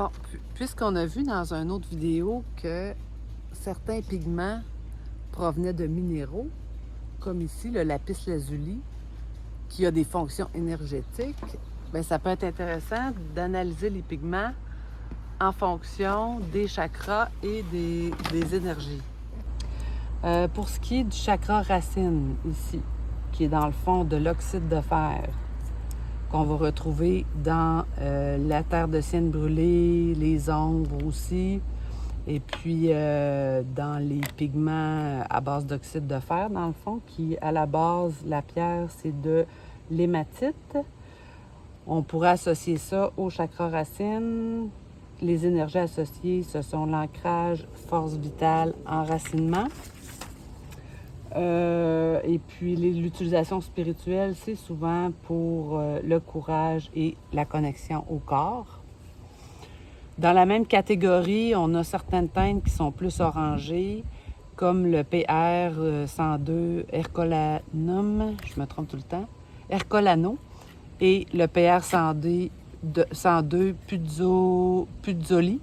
Bon, puisqu'on a vu dans une autre vidéo que certains pigments provenaient de minéraux, comme ici le lapis lazuli, qui a des fonctions énergétiques, bien, ça peut être intéressant d'analyser les pigments en fonction des chakras et des énergies. Pour ce qui est du chakra racine, ici, qui est dans le fond de l'oxyde de fer, qu'on va retrouver dans la terre de sienne brûlée, les ombres aussi, et puis dans les pigments à base d'oxyde de fer, dans le fond, qui, à la base, la pierre, c'est de l'hématite. On pourrait associer ça au chakra racine. Les énergies associées, ce sont l'ancrage, force vitale, enracinement. Et puis l'utilisation spirituelle, c'est souvent pour le courage et la connexion au corps. Dans la même catégorie, on a certaines teintes qui sont plus orangées, comme le PR 102 Ercolanum, je me trompe tout le temps, Ercolano, et le PR 102 Puzzoli.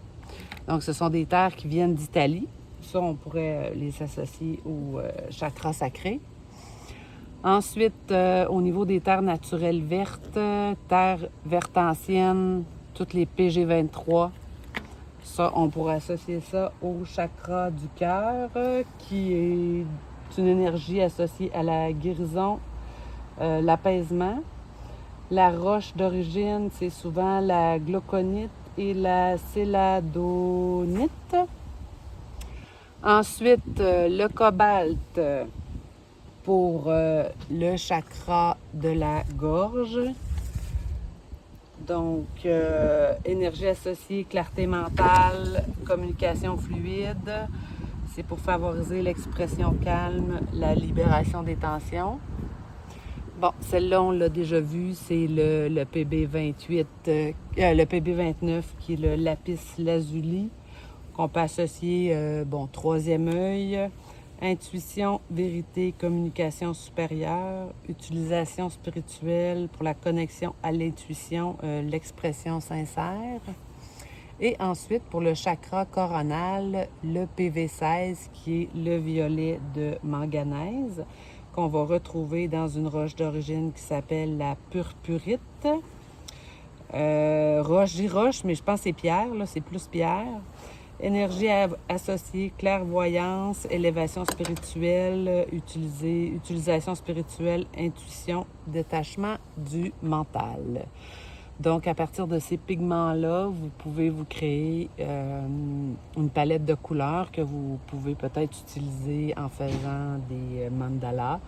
Donc, ce sont des terres qui viennent d'Italie. Ça, on pourrait les associer au chakra sacré. Ensuite, au niveau des terres naturelles vertes, terres vertes anciennes, toutes les PG23, ça, on pourrait associer ça au chakra du cœur, qui est une énergie associée à la guérison, l'apaisement. La roche d'origine, c'est souvent la glauconite et la céladonite. Ensuite, le cobalt pour le chakra de la gorge. Donc, énergie associée, clarté mentale, communication fluide. C'est pour favoriser l'expression calme, la libération des tensions. Bon, celle-là, on l'a déjà vue, c'est le PB28, le PB29 qui est le lapis lazuli, qu'on peut associer, troisième œil, intuition, vérité, communication supérieure, utilisation spirituelle pour la connexion à l'intuition, l'expression sincère. Et ensuite, pour le chakra coronal, le PV16 qui est le violet de manganèse, qu'on va retrouver dans une roche d'origine qui s'appelle la purpurite. Roche, mais je pense que c'est pierre, là, c'est plus pierre. Énergie associée, clairvoyance, élévation spirituelle, utilisation spirituelle, intuition, détachement du mental. Donc, à partir de ces pigments-là, vous pouvez vous créer une palette de couleurs que vous pouvez peut-être utiliser en faisant des mandalas,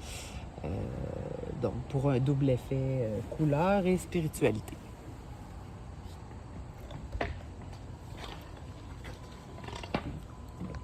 donc pour un double effet couleur et spiritualité.